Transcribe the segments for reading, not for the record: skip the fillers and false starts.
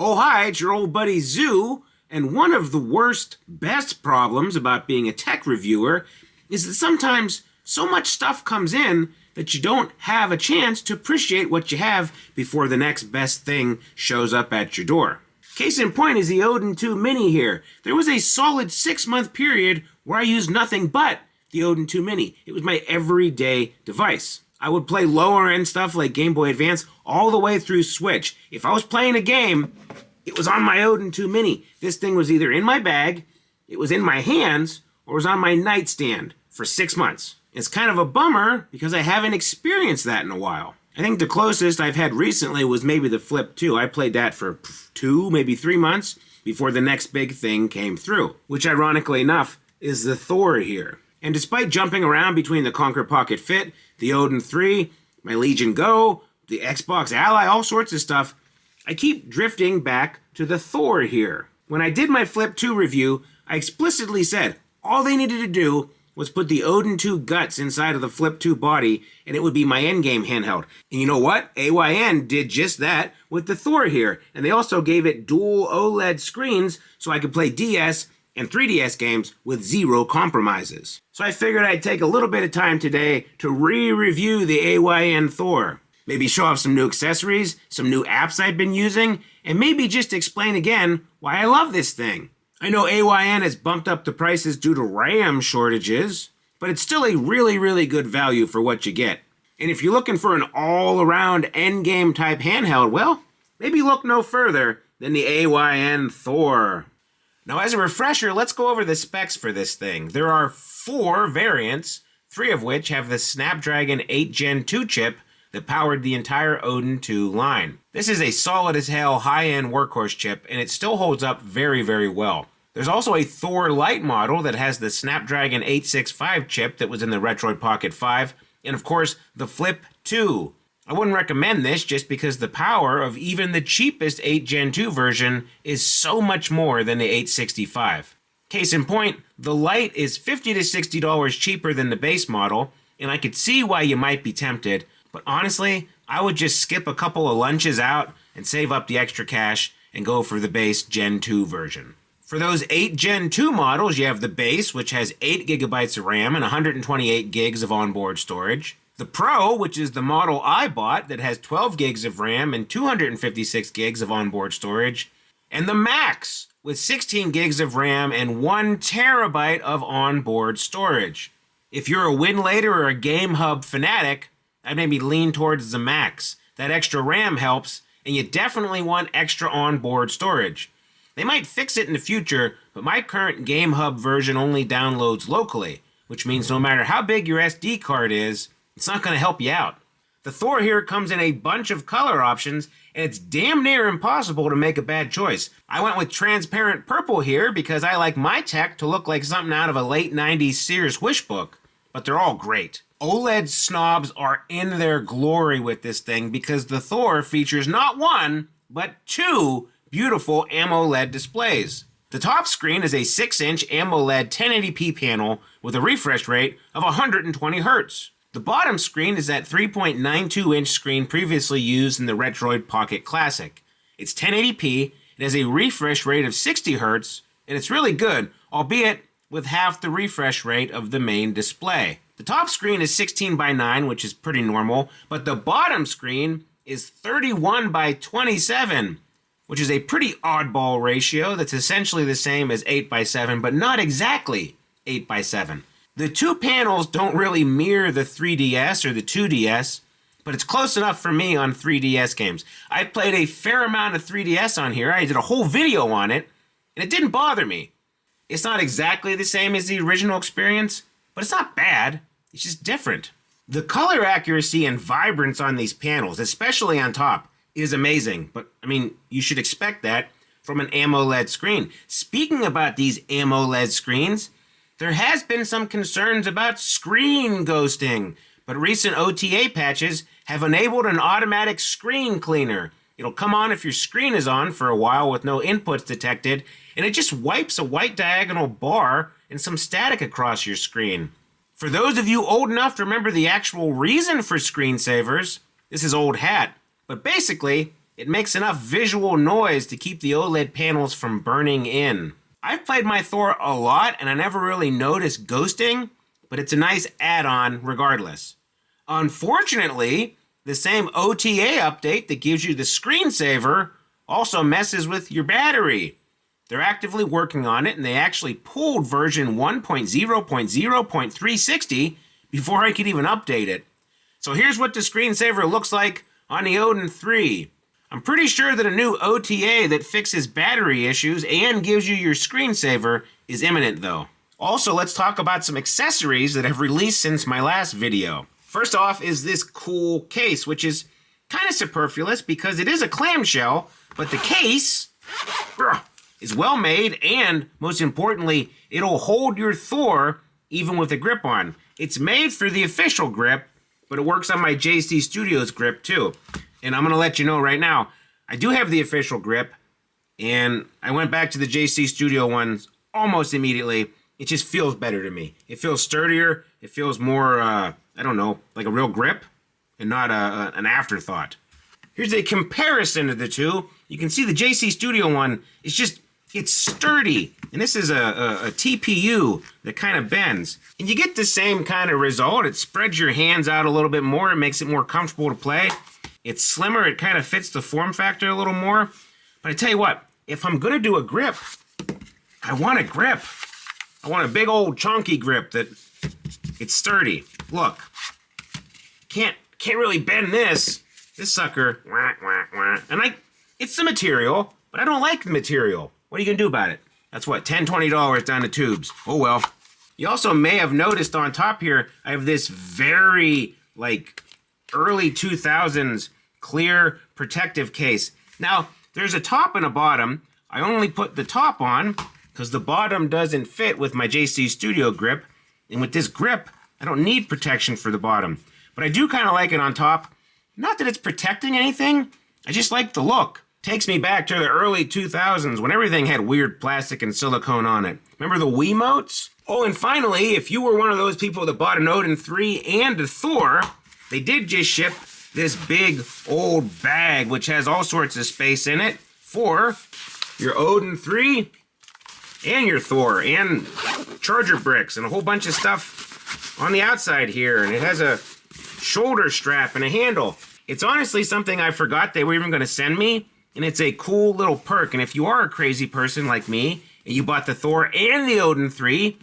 Oh, hi, it's your old buddy Zoo, and one of the best problems about being a tech reviewer is that sometimes so much stuff comes in that you don't have a chance to appreciate what you have before the next best thing shows up at your door. Case in point is the Odin 2 Mini here. There was a solid 6-month period where I used nothing but the Odin 2 Mini. It was my everyday device. I would play lower end stuff like Game Boy Advance all the way through Switch. If I was playing a game, it was on my Odin 2 Mini. This thing was either in my bag, it was in my hands, or it was on my nightstand for 6 months. It's kind of a bummer because I haven't experienced that in a while. I think the closest I've had recently was maybe the Flip 2. I played that for 2, maybe 3 months before the next big thing came through, which ironically enough is the Thor here. And despite jumping around between the Conquer Pocket Fit, the Odin 3, my Legion Go, the Xbox Ally, all sorts of stuff, I keep drifting back to the Thor here. When I did my Flip 2 review, I explicitly said all they needed to do was put the Odin 2 guts inside of the Flip 2 body and it would be my Endgame handheld. And you know what? AYN did just that with the Thor here. And they also gave it dual OLED screens so I could play DS and 3DS games with zero compromises. So I figured I'd take a little bit of time today to re-review the AYN Thor. Maybe show off some new accessories, some new apps I've been using, and maybe just explain again why I love this thing. I know AYN has bumped up the prices due to RAM shortages, but it's still a really good value for what you get. And if you're looking for an all-around endgame type handheld, well, maybe look no further than the AYN Thor. Now, as a refresher, let's go over the specs for this thing. There are 4 variants, 3 of which have the Snapdragon 8 Gen 2 chip that powered the entire Odin 2 line. This is a solid as hell high-end workhorse chip, and it still holds up very well. There's also a Thor Lite model that has the Snapdragon 865 chip that was in the Retroid Pocket 5, and of course, the Flip 2. I wouldn't recommend this just because the power of even the cheapest 8 Gen 2 version is so much more than the 865. Case in point, the Lite is $50 to $60 cheaper than the base model, and I could see why you might be tempted, but honestly, I would just skip a couple of lunches out and save up the extra cash and go for the base Gen 2 version. For those 8 Gen 2 models, you have the base, which has 8 gigabytes of RAM and 128 gigs of onboard storage. The Pro, which is the model I bought that has 12 gigs of RAM and 256 gigs of onboard storage. And the Max, with 16 gigs of RAM and 1 terabyte of onboard storage. If you're a Winlator or a Gamehub fanatic, I'd maybe lean towards the Max. That extra RAM helps, and you definitely want extra onboard storage. They might fix it in the future, but my current Gamehub version only downloads locally, which means no matter how big your SD card is, it's not going to help you out. The Thor here comes in a bunch of color options, and it's damn near impossible to make a bad choice. I went with transparent purple here because I like my tech to look like something out of a late 90s Sears wish book, but they're all great. OLED snobs are in their glory with this thing because the Thor features not 1, but 2 beautiful AMOLED displays. The top screen is a 6-inch AMOLED 1080p panel with a refresh rate of 120 Hz. The bottom screen is that 3.92-inch screen previously used in the Retroid Pocket Classic. It's 1080p, it has a refresh rate of 60 Hz, and it's really good, albeit with half the refresh rate of the main display. The top screen is 16:9, which is pretty normal, but the bottom screen is 31:27, which is a pretty oddball ratio that's essentially the same as 8:7, but not exactly 8:7. The 2 panels don't really mirror the 3DS or the 2DS, but it's close enough for me on 3DS games. I've played a fair amount of 3DS on here. I did a whole video on it, and it didn't bother me. It's not exactly the same as the original experience, but it's not bad. It's just different. The color accuracy and vibrance on these panels, especially on top, is amazing. But, I mean, you should expect that from an AMOLED screen. Speaking about these AMOLED screens, there has been some concerns about screen ghosting, but recent OTA patches have enabled an automatic screen cleaner. It'll come on if your screen is on for a while with no inputs detected, and it just wipes a white diagonal bar and some static across your screen. For those of you old enough to remember the actual reason for screensavers, this is old hat, but basically, it makes enough visual noise to keep the OLED panels from burning in. I've played my Thor a lot and I never really noticed ghosting, but it's a nice add-on regardless. Unfortunately, the same OTA update that gives you the screensaver also messes with your battery. They're actively working on it, and they actually pulled version 1.0.0.360 before I could even update it. So here's what the screensaver looks like on the Odin 3. I'm pretty sure that a new OTA that fixes battery issues and gives you your screensaver is imminent though. Also, let's talk about some accessories that have released since my last video. First off is this cool case, which is kind of superfluous because it is a clamshell, but the case is well made and, most importantly, it'll hold your Thor even with a grip on. It's made for the official grip, but it works on my JC Studios grip too. And I'm going to let you know right now, I do have the official grip, and I went back to the JC Studio ones almost immediately. It just feels better to me. It feels sturdier. It feels more, I don't know, like a real grip and not an afterthought. Here's a comparison of the two. You can see the JC Studio one, it's sturdy. And this is a TPU that kind of bends. And you get the same kind of result. It spreads your hands out a little bit more. It makes it more comfortable to play. It's slimmer. It kind of fits the form factor a little more. But I tell you what, if I'm going to do a grip, I want a grip. I want a big old chunky grip that it's sturdy. Look, can't really bend this. This sucker, and it's the material, but I don't like the material. What are you gonna do about it? That's what, $10, $20 down the tubes. Oh well. You also may have noticed on top here, I have this very early 2000s clear protective case. Now, there's a top and a bottom. I only put the top on because the bottom doesn't fit with my JC Studio grip. And with this grip, I don't need protection for the bottom. But I do kind of like it on top. Not that it's protecting anything, I just like the look. Takes me back to the early 2000s when everything had weird plastic and silicone on it. Remember the Wiimotes? Oh, and finally, if you were one of those people that bought an Odin 3 and a Thor, they did just ship this big old bag which has all sorts of space in it for your Odin 3 and your Thor and charger bricks and a whole bunch of stuff on the outside here. And it has a shoulder strap and a handle. It's honestly something I forgot they were even going to send me, and it's a cool little perk. And if you are a crazy person like me and you bought the Thor and the Odin 3,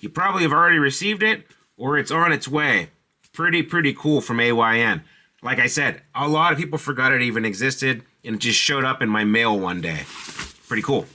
you probably have already received it or it's on its way. Pretty cool from AYN. Like I said, a lot of people forgot it even existed and it just showed up in my mail one day. Pretty cool.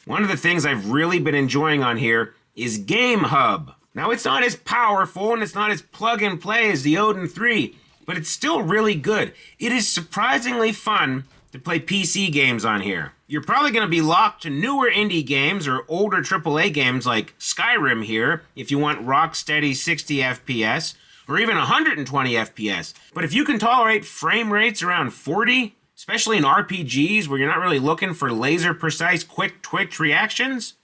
One of the things I've really been enjoying on here is Gamehub. Now, it's not as powerful and it's not as plug and play as the Odin 3, but it's still really good. It is surprisingly fun to play PC games on here. You're probably going to be locked to newer indie games or older AAA games like Skyrim here if you want rock steady 60 FPS or even 120 FPS. But if you can tolerate frame rates around 40, especially in RPGs where you're not really looking for laser precise quick twitch reactions,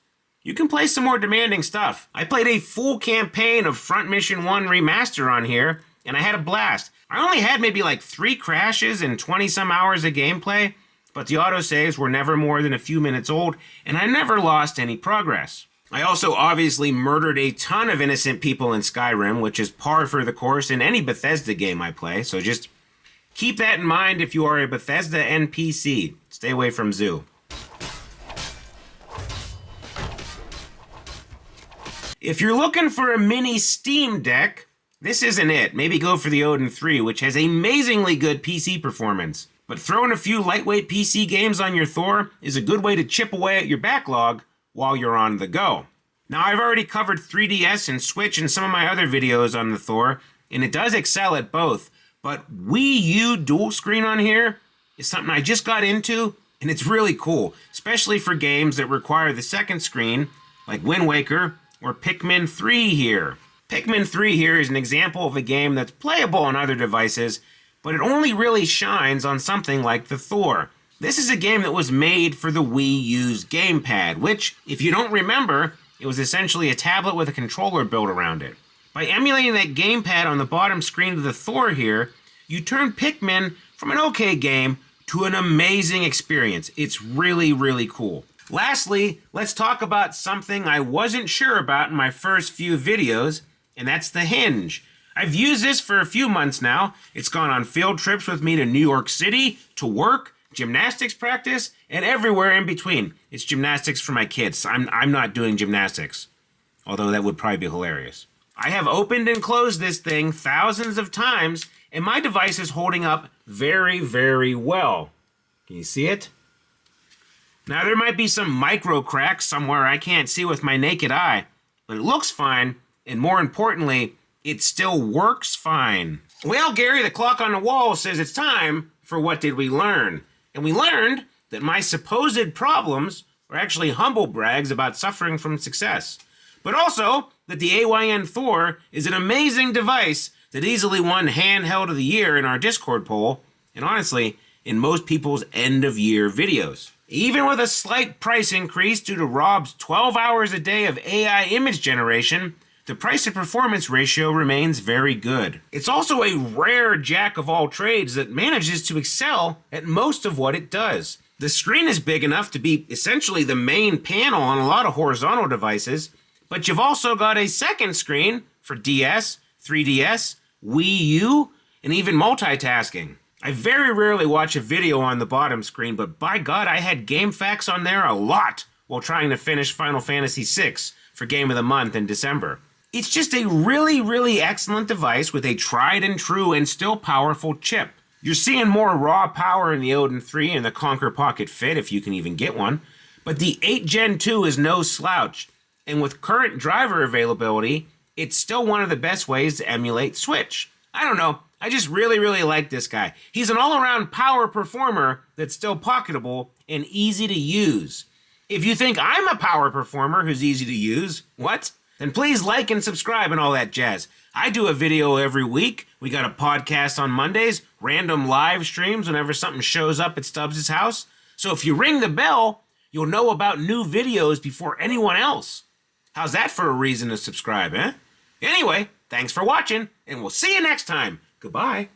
you can play some more demanding stuff. I played a full campaign of Front Mission 1 Remaster on here, and I had a blast. I only had maybe 3 crashes and 20 some hours of gameplay, but the autosaves were never more than a few minutes old, and I never lost any progress. I also obviously murdered a ton of innocent people in Skyrim, which is par for the course in any Bethesda game I play, so just keep that in mind if you are a Bethesda NPC. Stay away from Zoo. If you're looking for a mini Steam Deck, this isn't it. Maybe go for the Odin 3, which has amazingly good PC performance. But throwing a few lightweight PC games on your Thor is a good way to chip away at your backlog while you're on the go. Now, I've already covered 3DS and Switch in some of my other videos on the Thor, and it does excel at both. But Wii U dual screen on here is something I just got into, and it's really cool, especially for games that require the second screen, like Wind Waker or Pikmin 3 here. Pikmin 3 here is an example of a game that's playable on other devices, but it only really shines on something like the Thor. This is a game that was made for the Wii U's gamepad, which, if you don't remember, it was essentially a tablet with a controller built around it. By emulating that gamepad on the bottom screen of the Thor here, you turn Pikmin from an okay game to an amazing experience. It's really, really cool. Lastly, let's talk about something I wasn't sure about in my first few videos, and that's the Hinge. I've used this for a few months now. It's gone on field trips with me to New York City, to work, gymnastics practice, and everywhere in between. It's gymnastics for my kids. I'm not doing gymnastics, although that would probably be hilarious. I have opened and closed this thing thousands of times, and my device is holding up very, very well. Can you see it? Now, there might be some micro cracks somewhere I can't see with my naked eye, but it looks fine, and more importantly, it still works fine. Well, Gary, the clock on the wall says it's time for What Did We Learn? And we learned that my supposed problems were actually humble brags about suffering from success. But also that the AYN Thor is an amazing device that easily won Handheld of the Year in our Discord poll, and honestly, in most people's end-of-year videos. Even with a slight price increase due to Rob's 12 hours a day of AI image generation, the price-to-performance ratio remains very good. It's also a rare jack of all trades that manages to excel at most of what it does. The screen is big enough to be essentially the main panel on a lot of horizontal devices, but you've also got a second screen for DS, 3DS, Wii U, and even multitasking. I very rarely watch a video on the bottom screen, but by God, I had game facts on there a lot while trying to finish Final Fantasy VI for Game of the Month in December. It's just a really, really excellent device with a tried and true and still powerful chip. You're seeing more raw power in the Odin 3 and the Conquer Pocket Fit, if you can even get one, but the 8 Gen 2 is no slouch, and with current driver availability, it's still one of the best ways to emulate Switch. I don't know. I just really, really like this guy. He's an all-around power performer that's still pocketable and easy to use. If you think I'm a power performer who's easy to use, what? Then please like and subscribe and all that jazz. I do a video every week. We got a podcast on Mondays, random live streams whenever something shows up at Stubbs' house. So if you ring the bell, you'll know about new videos before anyone else. How's that for a reason to subscribe, eh? Anyway, thanks for watching, and we'll see you next time. Goodbye.